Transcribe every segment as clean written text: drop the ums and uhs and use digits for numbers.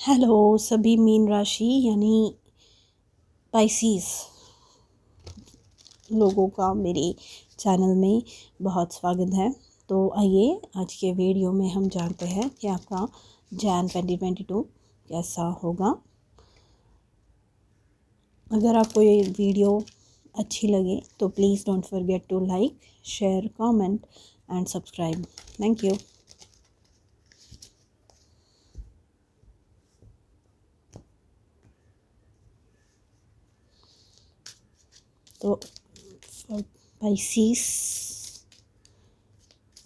Hello सभी mean राशि यानी पाइसेस लोगों का मेरे चैनल में बहुत स्वागत है। तो आइए आज के वीडियो में हम जानते हैं कि आपका जैन 2022 कैसा होगा। अगर आपको ये वीडियो अच्छी लगे तो please don't forget to like, share, comment and subscribe. Thank you. तो for Pisces,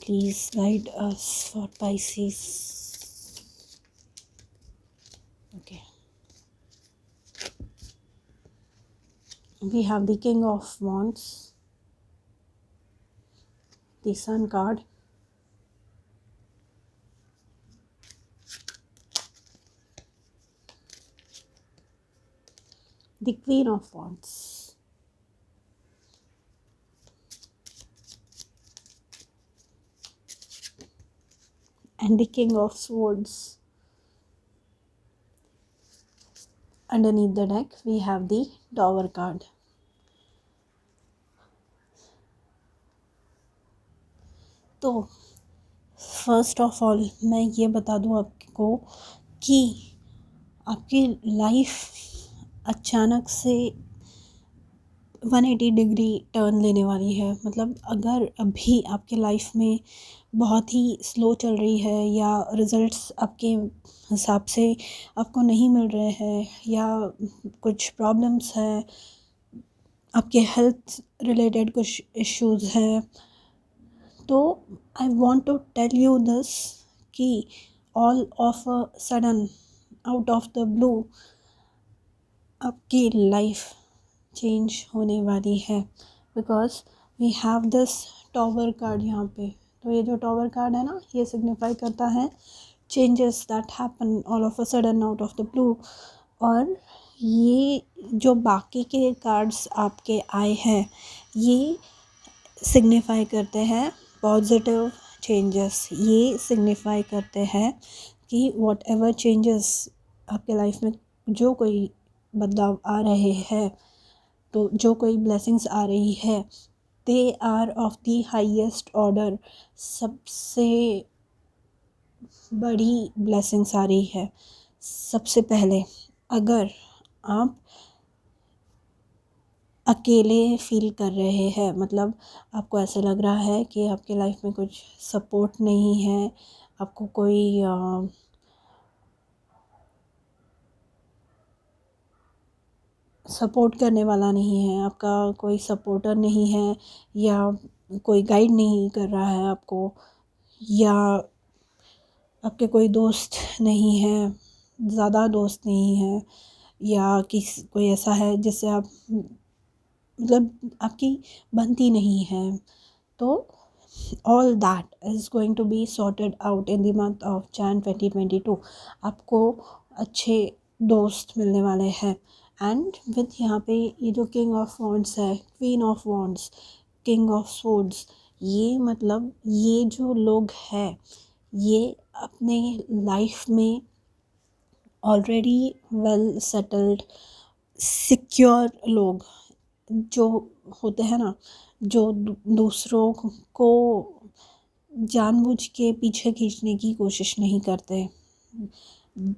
please guide us for Pisces. Okay, we have the King of Wands, the Sun card, the Queen of Wands, and the King of Swords. Underneath the deck we have the Tower card. तो first of all मैं ये बता दूँ आपको कि आपकी life अचानक से 180 डिग्री टर्न लेने वाली है। मतलब अगर अभी आपके लाइफ में बहुत ही स्लो चल रही है या रिज़ल्ट्स आपके हिसाब से आपको नहीं मिल रहे हैं या कुछ प्रॉब्लम्स हैं, आपके हेल्थ रिलेटेड कुछ इश्यूज़ हैं, तो I want to tell you this कि all of a sudden out of the blue आपकी लाइफ चेंज होने वाली है। Because we have this tower card यहाँ पे। तो ये जो टॉवर कार्ड है ना, ये सिग्निफाई करता है changes that happen all of a sudden out of the blue. और ये जो बाकी के कार्ड्स आपके आए हैं, ये सिग्निफाई करते हैं पॉजिटिव चेंजेस। ये सिग्निफाई करते हैं कि वॉट एवर चेंजेस आपके लाइफ में जो कोई बदलाव आ रहे हैं, तो जो कोई ब्लेसिंग्स आ रही है, they are of the highest order. सबसे बड़ी ब्लेसिंग्स आ रही है। सबसे पहले अगर आप अकेले फील कर रहे हैं, मतलब आपको ऐसा लग रहा है कि आपके लाइफ में कुछ सपोर्ट नहीं है, आपको कोई सपोर्ट करने वाला नहीं है, आपका कोई सपोर्टर नहीं है, या कोई गाइड नहीं कर रहा है आपको, या आपके कोई दोस्त नहीं है, ज़्यादा दोस्त नहीं है, या कोई ऐसा है जिससे आप मतलब आपकी बनती नहीं है, तो all that is going to be sorted out in the month of Jan 2022। आपको अच्छे दोस्त मिलने वाले हैं। एंड विद यहाँ पे ये जो किंग ऑफ वॉन्ड्स है, queen of wands, king of swords, ये मतलब ये जो लोग हैं, ये अपने लाइफ में ऑलरेडी वेल सेटल्ड सिक्योर लोग जो होते हैं ना, जो दूसरों को जानबूझ के पीछे खींचने की कोशिश नहीं करते।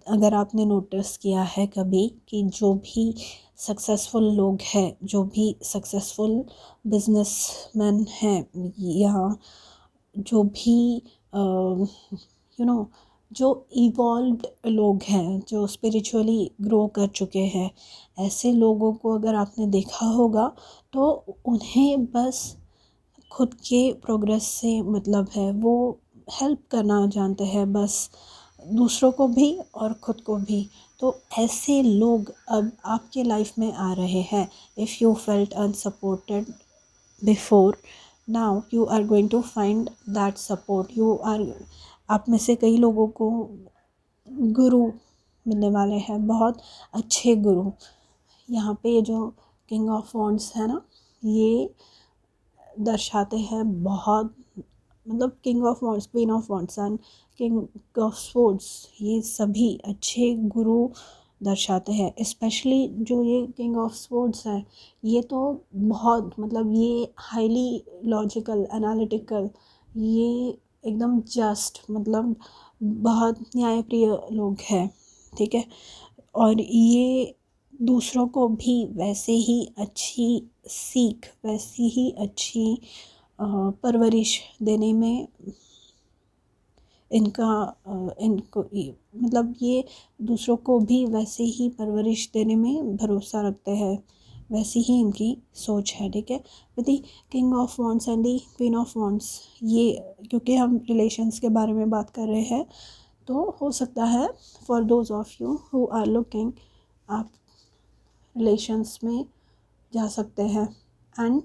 अगर आपने नोटिस किया है कभी कि जो भी सक्सेसफुल लोग हैं, जो भी सक्सेसफुल बिजनेसमैन हैं, या जो भी जो इवॉल्व्ड लोग हैं, जो स्पिरिचुअली ग्रो कर चुके हैं, ऐसे लोगों को अगर आपने देखा होगा तो उन्हें बस खुद के प्रोग्रेस से मतलब है। वो हेल्प करना जानते हैं, बस दूसरों को भी और ख़ुद को भी। तो ऐसे लोग अब आपके लाइफ में आ रहे हैं। If you felt unsupported before, now you are going to find that support. आप में से कई लोगों को गुरु मिलने वाले हैं, बहुत अच्छे गुरु। यहाँ पे ये जो किंग ऑफ वॉन्ड्स है ना, ये दर्शाते हैं बहुत मतलब king of wands, queen of wands and king of swords, ये सभी अच्छे गुरु दर्शाते हैं। स्पेशली जो ये किंग ऑफ स्वॉर्ड्स है, ये तो बहुत मतलब ये हाईली लॉजिकल एनालिटिकल, ये एकदम जस्ट मतलब बहुत न्यायप्रिय लोग हैं, ठीक है। और ये दूसरों को भी वैसे ही अच्छी सीख, वैसी ही अच्छी परवरिश देने में इनका इनको मतलब ये दूसरों को भी वैसे ही परवरिश देने में भरोसा रखते हैं, वैसी ही इनकी सोच है, ठीक है। With the king of wands and the queen of wands, ये क्योंकि हम रिलेशंस के बारे में बात कर रहे हैं, तो हो सकता है for those of you who are looking, आप रिलेशंस में जा सकते हैं। एंड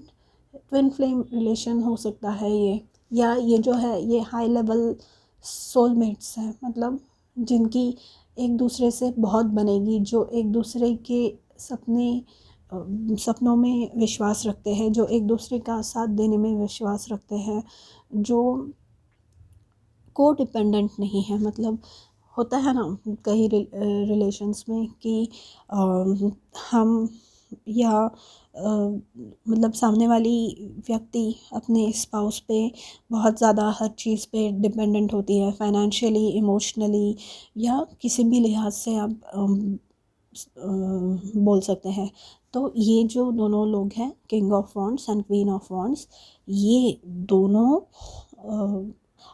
ट्विन फ्लेम रिलेशन हो सकता है ये, या ये जो है ये हाई लेवल सोलमेट्स हैं, मतलब जिनकी एक दूसरे से बहुत बनेगी, जो एक दूसरे के सपनों में विश्वास रखते हैं, जो एक दूसरे का साथ देने में विश्वास रखते हैं, जो को डिपेंडेंट नहीं है। मतलब होता है ना कई रिलेशंस में कि हम या मतलब सामने वाली व्यक्ति अपने स्पाउस पे बहुत ज़्यादा हर चीज़ पे डिपेंडेंट होती है, फाइनेंशियली, इमोशनली, या किसी भी लिहाज से आप बोल सकते हैं। तो ये जो दोनों लोग हैं, king of wands and queen of wands, ये दोनों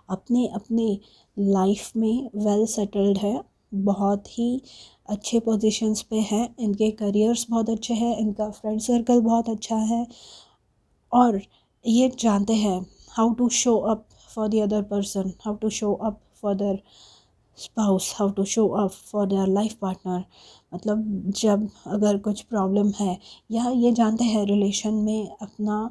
अपने अपने लाइफ में वेल सेटल्ड है, बहुत ही अच्छे पोजीशंस पे है, इनके करियर्स बहुत अच्छे हैं, इनका फ्रेंड सर्कल बहुत अच्छा है, और ये जानते हैं how to show up for the other person, how to show up for their spouse, how to show up for their life partner. मतलब जब अगर कुछ प्रॉब्लम है, या ये जानते हैं रिलेशन में अपना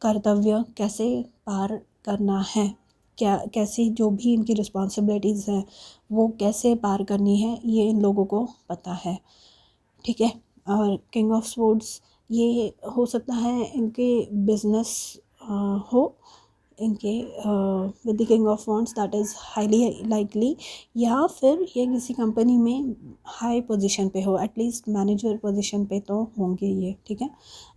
कर्तव्य कैसे पार करना है, क्या कैसी जो भी इनकी रिस्पॉन्सिबिलिटीज़ हैं वो कैसे पार करनी है, ये इन लोगों को पता है, ठीक है। और किंग ऑफ स्वॉर्ड्स, ये हो सकता है इनके बिजनेस हो, इनके with the king of wands that is highly likely, या फिर ये किसी कंपनी में हाई पोजीशन पे हो, एटलीस्ट मैनेजर पोजीशन पे तो होंगे ये, ठीक है।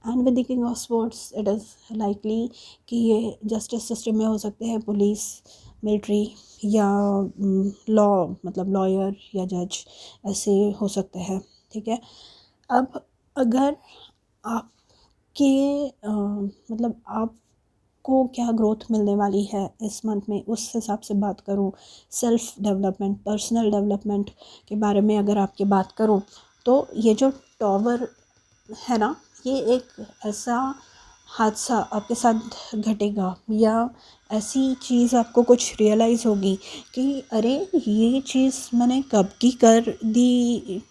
And with the king of swords it is likely कि ये जस्टिस सिस्टम में हो सकते हैं, पुलिस, मिलिट्री, या लॉ मतलब लॉयर या जज, ऐसे हो सकते हैं, ठीक है। अब अगर आपके मतलब आपको क्या ग्रोथ मिलने वाली है इस मंथ में, उस हिसाब से बात करूँ, सेल्फ डेवलपमेंट, पर्सनल डेवलपमेंट के बारे में अगर आपकी बात करूँ, तो ये जो टॉवर है ना, ये एक ऐसा हादसा आपके साथ घटेगा, या ऐसी चीज़ आपको कुछ रियलाइज़ होगी कि अरे ये चीज़ मैंने कब की कर दी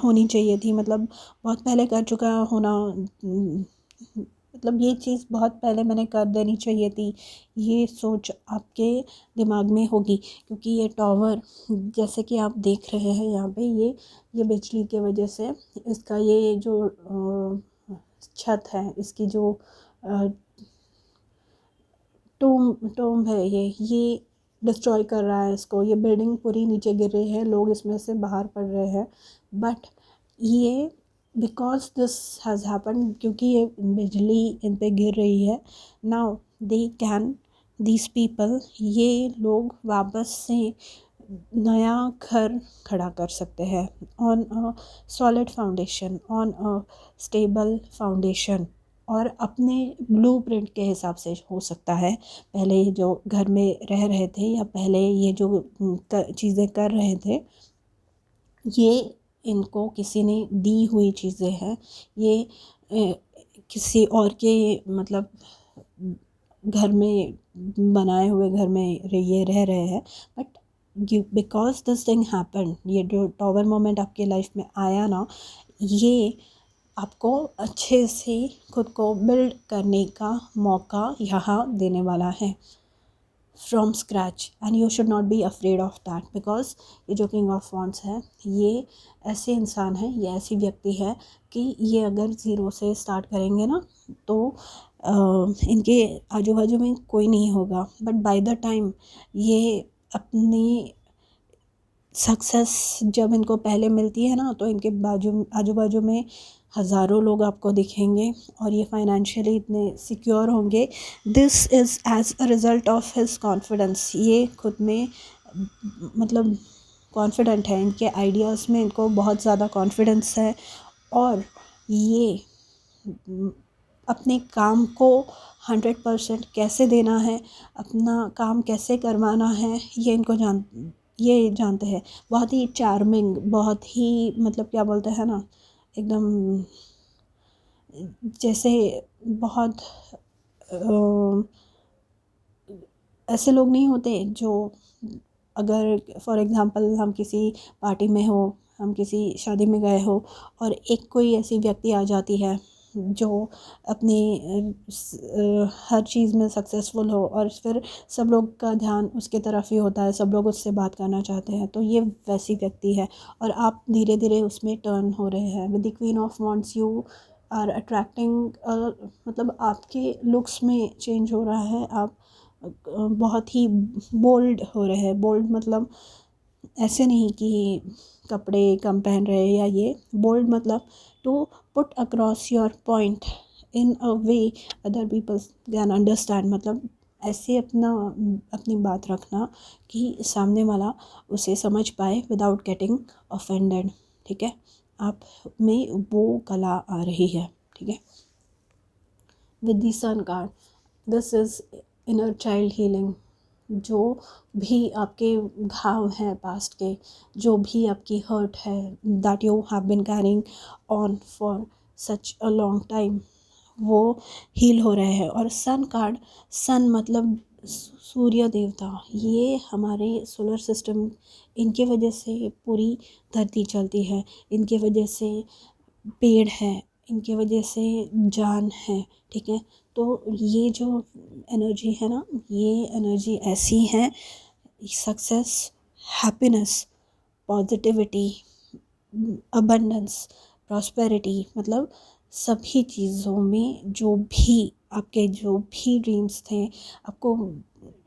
होनी चाहिए थी, मतलब बहुत पहले कर चुका होना, मतलब ये चीज़ बहुत पहले मैंने कर देनी चाहिए थी, ये सोच आपके दिमाग में होगी। क्योंकि ये टॉवर जैसे कि आप देख रहे हैं यहाँ पे, ये बिजली के वजह से इसका ये जो छत है, इसकी जो टोम है, ये डिस्ट्रॉय कर रहा है इसको, ये बिल्डिंग पूरी नीचे गिर रही है, लोग इसमें से बाहर पड़ रहे हैं। बट ये बिकॉज दिस हैज़ हैपन, क्योंकि ये बिजली इन पे गिर रही है, now they can these people, ये लोग वापस से नया घर खड़ा कर सकते हैं on a solid foundation, on a stable foundation, और अपने ब्लूप्रिंट के हिसाब से हो सकता है। पहले जो घर में रह रहे थे, या पहले ये जो चीज़ें कर रहे थे, ये इनको किसी ने दी हुई चीज़ें हैं, ये किसी और के मतलब घर में बनाए हुए घर में ये रह रहे हैं। But because this thing happen, ये जो टॉवर मोमेंट आपके लाइफ में आया ना, ये आपको अच्छे से खुद को बिल्ड करने का मौका यहाँ देने वाला है from scratch, and you should not be afraid of that, because ये जो किंग ऑफ वॉन्ड्स है, ये ऐसे इंसान है, ये ऐसी व्यक्ति है कि ये अगर ज़ीरो से स्टार्ट करेंगे ना, तो इनके आजू बाजू में कोई नहीं होगा, बट बाय द टाइम ये अपनी सक्सेस जब इनको पहले मिलती है ना, तो इनके आजू बाजू में हज़ारों लोग आपको दिखेंगे और ये फाइनेंशियली इतने सिक्योर होंगे। This is as a result of his confidence. ये खुद में मतलब कॉन्फिडेंट है, इनके आइडियाज़ में इनको बहुत ज़्यादा कॉन्फिडेंस है और ये अपने काम को 100% कैसे देना है, अपना काम कैसे करवाना है, ये जानते हैं। बहुत ही चार्मिंग, बहुत ही मतलब क्या बोलते हैं ना, एकदम जैसे बहुत ऐसे लोग नहीं होते जो, अगर फॉर एग्ज़ाम्पल हम किसी पार्टी में हो, हम किसी शादी में गए हो और एक कोई ऐसी व्यक्ति आ जाती है जो अपनी हर चीज़ में सक्सेसफुल हो और फिर सब लोग का ध्यान उसके तरफ ही होता है, सब लोग उससे बात करना चाहते हैं, तो ये वैसी व्यक्ति है और आप धीरे धीरे उसमें टर्न हो रहे हैं। With the queen of wands you are attracting, मतलब आपके लुक्स में चेंज हो रहा है, आप बहुत ही बोल्ड हो रहे हैं। बोल्ड मतलब ऐसे नहीं कि कपड़े कम पहन रहे हैं या ये, बोल्ड मतलब to put across your point in a way other people can understand, मतलब ऐसे अपनी बात रखना कि सामने वाला उसे समझ पाए विदाउट गेटिंग ऑफेंडेड। ठीक है, आप में वो कला आ रही है। ठीक है, with the sun card, this is inner child healing. जो भी आपके घाव हैं पास्ट के, जो भी आपकी हर्ट है that you have been carrying on for such a long time, वो हील हो रहे हैं। और सन कार्ड, सन मतलब सूर्य देवता, ये हमारे सोलर सिस्टम, इनके वजह से पूरी धरती चलती है, इनके वजह से पेड़ है, इनके वजह से जान है। ठीक है, तो ये जो एनर्जी है ना, ये एनर्जी ऐसी है, success, happiness, positivity, abundance, prosperity, मतलब सभी चीज़ों में जो भी आपके जो भी ड्रीम्स थे, आपको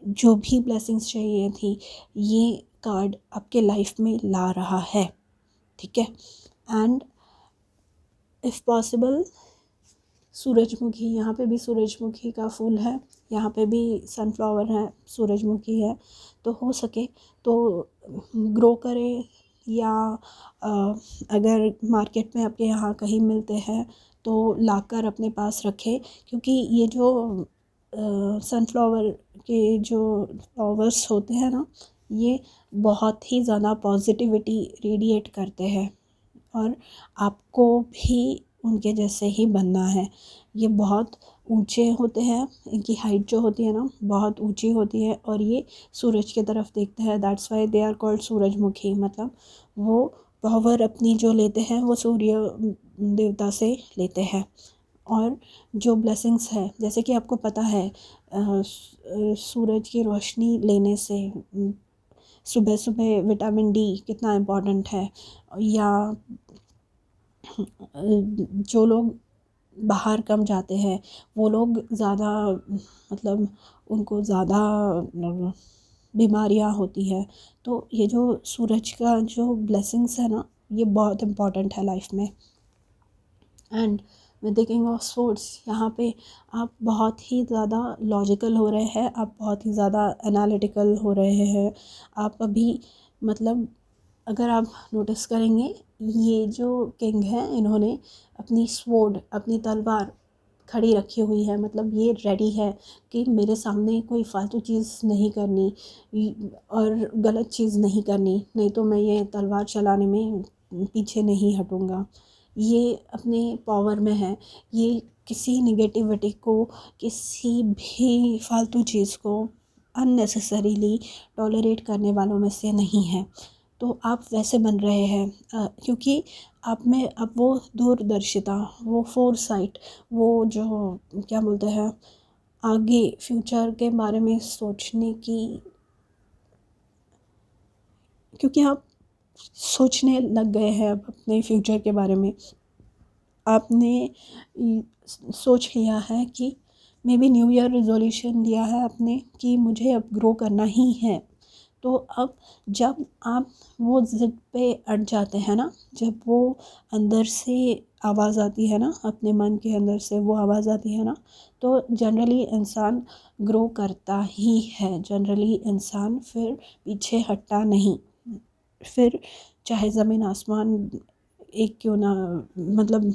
जो भी ब्लेसिंग्स चाहिए थी, ये कार्ड आपके लाइफ में ला रहा है। ठीक है, एंड इफ़ पॉसिबल सूरजमुखी, यहाँ पे भी सूरजमुखी का फूल है, यहाँ पे भी सनफ्लावर है, सूरजमुखी है, तो हो सके तो ग्रो करें या अगर मार्केट में आपके यहाँ कहीं मिलते हैं तो लाकर अपने पास रखें, क्योंकि ये जो सनफ्लावर के जो फ्लावर्स होते हैं ना, ये बहुत ही ज़्यादा पॉजिटिविटी रेडिएट करते हैं और आपको भी उनके जैसे ही बनना है। ये बहुत ऊंचे होते हैं, इनकी हाइट जो होती है ना बहुत ऊंची होती है और ये सूरज की तरफ देखते हैं, that's why they are called सूरजमुखी। मतलब वो पावर अपनी जो लेते हैं वो सूर्य देवता से लेते हैं। और जो ब्लेसिंग्स है, जैसे कि आपको पता है सूरज की रोशनी लेने से सुबह सुबह विटामिन डी कितना इम्पोर्टेंट है, या जो लोग बाहर कम जाते हैं वो लोग ज़्यादा मतलब उनको ज़्यादा बीमारियां होती है। तो ये जो सूरज का जो ब्लेसिंग्स है ना, ये बहुत इम्पॉर्टेंट है लाइफ में। And with the king of sports, यहाँ पे आप बहुत ही ज़्यादा लॉजिकल हो रहे हैं, आप बहुत ही ज़्यादा एनालिटिकल हो रहे हैं। आप अभी मतलब अगर आप नोटिस करेंगे, ये जो किंग है इन्होंने अपनी स्वॉर्ड, अपनी तलवार खड़ी रखी हुई है, मतलब ये रेडी है कि मेरे सामने कोई फालतू चीज़ नहीं करनी और गलत चीज़ नहीं करनी, नहीं तो मैं ये तलवार चलाने में पीछे नहीं हटूँगा। ये अपने पावर में है, ये किसी निगेटिविटी को, किसी भी फालतू चीज़ को अननेसेसरीली टॉलरेट करने वालों में से नहीं है। तो आप वैसे बन रहे हैं क्योंकि आप में अब वो दूरदर्शिता, वो फोरसाइट, वो जो क्या बोलते हैं आगे फ्यूचर के बारे में सोचने की, क्योंकि आप सोचने लग गए हैं अब अपने फ्यूचर के बारे में। आपने सोच लिया है कि may be new year resolution लिया है आपने कि मुझे अब ग्रो करना ही है। तो अब जब आप वो ज़िद पे अड़ जाते हैं ना, जब वो अंदर से आवाज़ आती है ना, अपने मन के अंदर से वो आवाज़ आती है ना, तो जनरली इंसान ग्रो करता ही है। जनरली इंसान फिर पीछे हटता नहीं। फिर चाहे ज़मीन आसमान एक क्यों ना, मतलब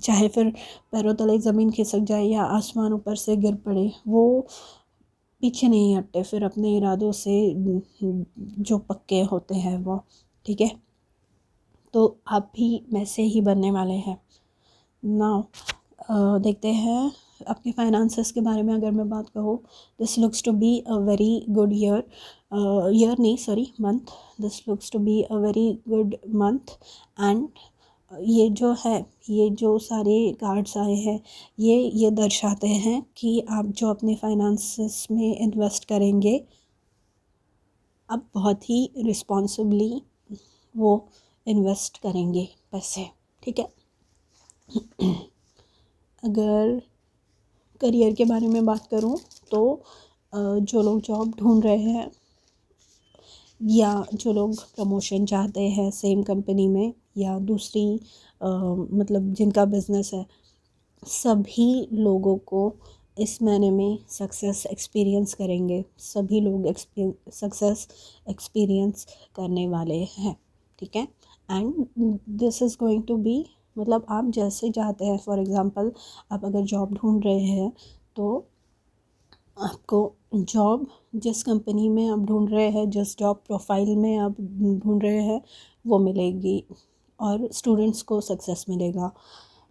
चाहे फिर पैरों तले ज़मीन खिसक जाए या आसमान ऊपर से गिर पड़े, वो पीछे नहीं हटते फिर अपने इरादों से, जो पक्के होते हैं वो। ठीक है, तो आप भी वैसे ही बनने वाले हैं। नाउ देखते हैं आपके फाइनेंसेस के बारे में। अगर मैं बात कहूँ, this looks to be a very good year, year नहीं sorry month, this looks to be a very good month. And ये जो है, ये जो सारे कार्ड्स आए हैं, ये दर्शाते हैं कि आप जो अपने फाइनेंसेस में इन्वेस्ट करेंगे, अब बहुत ही रिस्पॉन्सिबली वो इन्वेस्ट करेंगे पैसे। ठीक है, अगर करियर के बारे में बात करूँ तो जो लोग जॉब ढूंढ रहे हैं या जो लोग प्रमोशन चाहते हैं सेम कंपनी में या दूसरी मतलब जिनका बिजनेस है, सभी लोगों को इस महीने में सक्सेस एक्सपीरियंस करेंगे। सभी लोग सक्सेस एक्सपीरियंस करने वाले हैं। ठीक है, and this is going to be, मतलब आप जैसे चाहते हैं, फॉर एग्ज़ाम्पल आप अगर जॉब ढूंढ रहे हैं तो आपको जॉब जिस कंपनी में आप ढूंढ रहे हैं, जिस जॉब प्रोफाइल में आप ढूंढ रहे हैं, वो मिलेगी और स्टूडेंट्स को सक्सेस मिलेगा।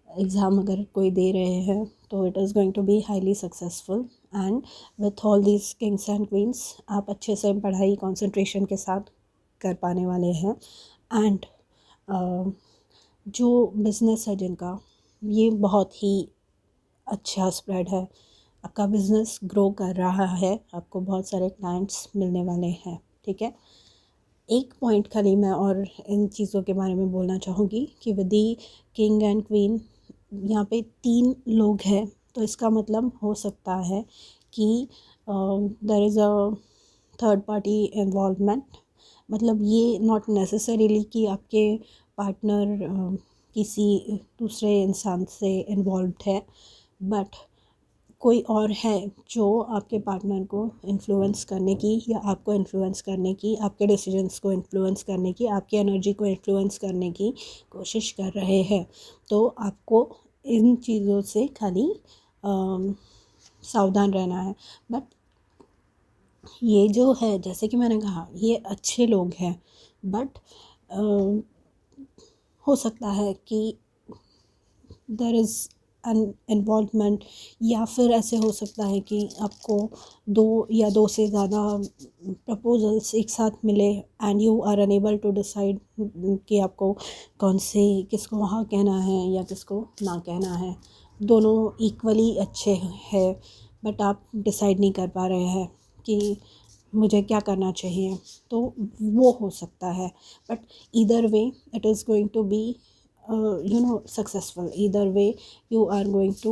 एग्ज़ाम अगर कोई दे रहे हैं तो it is going to be highly successful. And with all these kings and queens आप अच्छे से पढ़ाई कंसंट्रेशन के साथ कर पाने वाले हैं। एंड जो बिज़नेस है जिनका, ये बहुत ही अच्छा स्प्रेड है, आपका बिज़नेस ग्रो कर रहा है, आपको बहुत सारे क्लाइंट्स मिलने वाले हैं। ठीक है, एक पॉइंट खाली मैं और इन चीज़ों के बारे में बोलना चाहूँगी कि with the king and queen यहाँ पे 3 लोग हैं, तो इसका मतलब हो सकता है कि there is a third party involvement. मतलब ये नॉट नेसेसरीली कि आपके पार्टनर किसी दूसरे इंसान से इन्वॉल्व्ड है, बट कोई और है जो आपके पार्टनर को इन्फ्लुएंस करने की या आपको इन्फ्लुएंस करने की, आपके डिसीजंस को इन्फ्लुएंस करने की, आपकी एनर्जी को इन्फ्लुएंस करने की कोशिश कर रहे हैं। तो आपको इन चीज़ों से खाली सावधान रहना है। बट ये जो है, जैसे कि मैंने कहा, ये अच्छे लोग हैं, बट हो सकता है कि देयर इज़ एन इन्वॉल्वमेंट, या फिर ऐसे हो सकता है कि आपको 2 या 2 से ज़्यादा प्रपोजल्स एक साथ मिले and you are unable to decide कि आपको कौन से, किसको हाँ कहना है या किसको ना कहना है। दोनों इक्वली अच्छे हैं, बट आप डिसाइड नहीं कर पा रहे हैं कि मुझे क्या करना चाहिए, तो वो हो सकता है। But either way it is going to be successful. Either way you are going to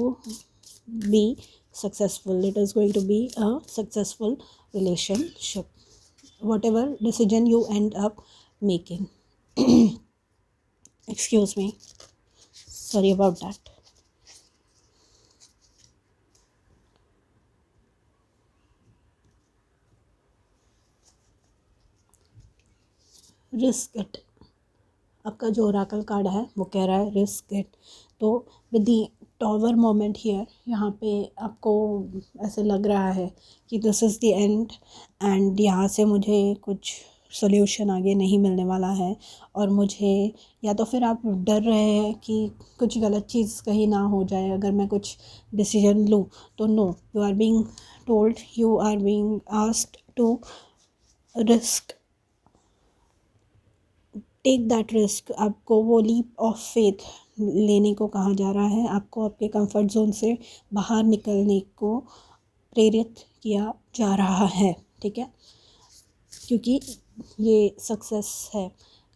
be successful. It is going to be a successful relationship, whatever decision you end up making. Excuse me, sorry about that. Risk it. आपका जो Oracle card है वो कह रहा है risk it. तो with the tower moment here, यहाँ पे आपको ऐसे लग रहा है कि this is the end, and यहाँ से मुझे कुछ सोल्यूशन आगे नहीं मिलने वाला है। और मुझे, या तो फिर आप डर रहे हैं कि कुछ गलत चीज़ कहीं ना हो जाए अगर मैं कुछ डिसीजन लूँ, तो no, you are being told, you are being asked to risk, take that risk. आपको वो लीप ऑफ फेथ लेने को कहा जा रहा है, आपको आपके कंफर्ट जोन से बाहर निकलने को प्रेरित किया जा रहा है। ठीक है, क्योंकि ये सक्सेस है,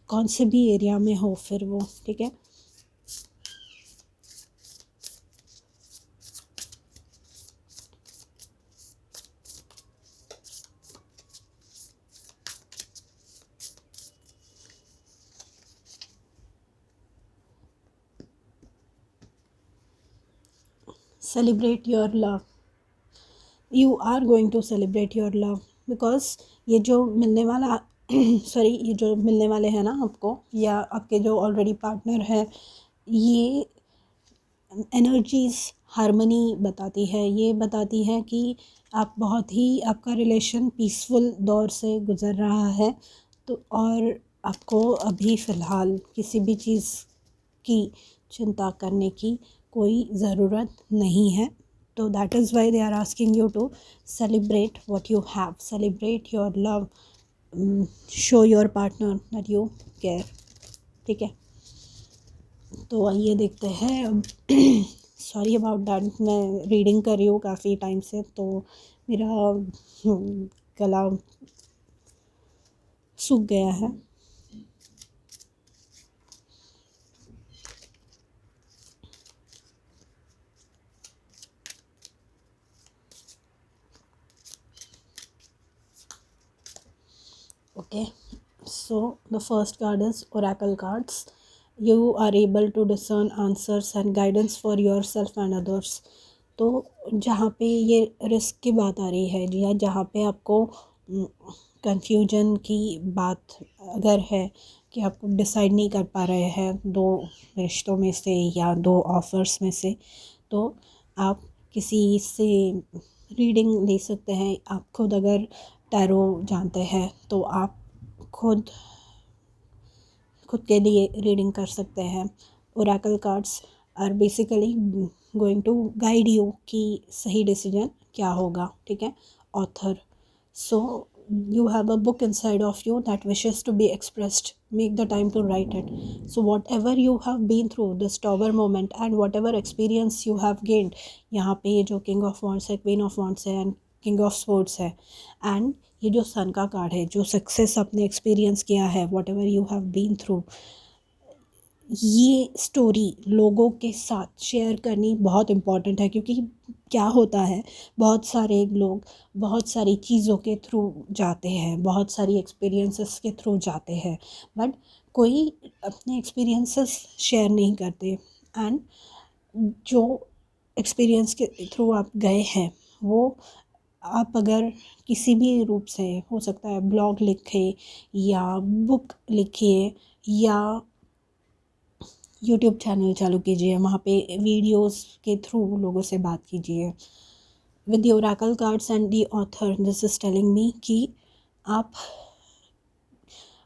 कौन से भी एरिया में हो फिर वो। ठीक है, celebrate your love, you are going to celebrate your love, because ये जो मिलने वाला सॉरी ये जो मिलने वाले हैं ना आपको, या आपके जो ऑलरेडी पार्टनर है, ये एनर्जीज़ हारमनी बताती है, ये बताती है कि आप बहुत ही, आपका रिलेशन पीसफुल दौर से गुज़र रहा है। तो और आपको अभी फ़िलहाल किसी भी चीज़ की चिंता करने की कोई ज़रूरत नहीं है। तो that is why they are asking you to celebrate what you have, celebrate your love, show your partner that you care. ठीक है, तो आइए देखते हैं अब। सॉरी अबाउट दैट, मैं रीडिंग कर रही हूँ काफ़ी टाइम से, तो मेरा गला सूख गया है। Okay, so the first card is Oracle cards. You are able to discern answers and guidance for yourself and others. तो जहाँ पे ये रिस्क की बात आ रही है, या जहाँ पे आपको कंफ्यूजन की बात अगर है कि आप डिसाइड नहीं कर पा रहे हैं दो रिश्तों में से या दो ऑफ़र्स में से, तो आप किसी से रीडिंग ले सकते हैं। आप खुद अगर टैरो जानते हैं तो आप खुद के लिए रीडिंग कर सकते हैं। Oracle cards are basically going to guide you कि सही डिसीजन क्या होगा। ठीक है, author, so you have a book inside of you that wishes to be expressed. Make the time to write it. So whatever you have been through, this tower moment and whatever experience you have gained, यहाँ पे ये जो king of wands है, queen of wands है and king of sports है, and ये जो सन का कार्ड है, जो सक्सेस आपने एक्सपीरियंस किया है, whatever you have been through, ये स्टोरी लोगों के साथ शेयर करनी बहुत इम्पॉर्टेंट है। क्योंकि क्या होता है, बहुत सारे लोग बहुत सारी चीज़ों के थ्रू जाते हैं, बहुत सारी एक्सपीरियंसेस के थ्रू जाते हैं, बट कोई अपने एक्सपीरियंसेस शेयर नहीं करते। एंड जो एक्सपीरियंस के थ्रू आप गए हैं, वो आप अगर किसी भी रूप से, हो सकता है ब्लॉग लिखे या बुक लिखिए या यूट्यूब चैनल चालू कीजिए, वहाँ पे वीडियोस के थ्रू लोगों से बात कीजिए। With the Oracle cards and the author, this is telling me कि आप,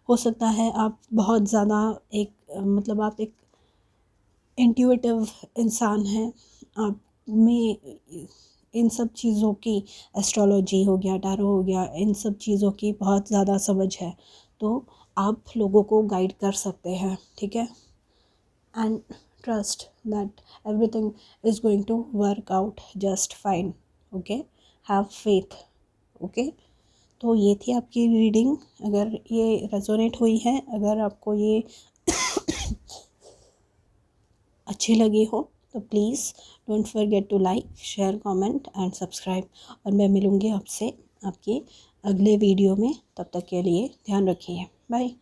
हो सकता है आप बहुत ज़्यादा एक मतलब आप एक इंट्यूटिव इंसान हैं, आप में इन सब चीज़ों की, एस्ट्रोलॉजी हो गया, टैरो हो गया, इन सब चीज़ों की बहुत ज़्यादा समझ है, तो आप लोगों को गाइड कर सकते हैं। ठीक है, and trust that everything is going to work out just fine. Okay, have faith. Okay, तो ये थी आपकी रीडिंग। अगर ये रेजोनेट हुई है, अगर आपको ये अच्छी लगी हो, तो please don't forget to like, share, comment and subscribe. और मैं मिलूँगी आपसे आपके अगले वीडियो में। तब तक के लिए ध्यान रखिए, बाय।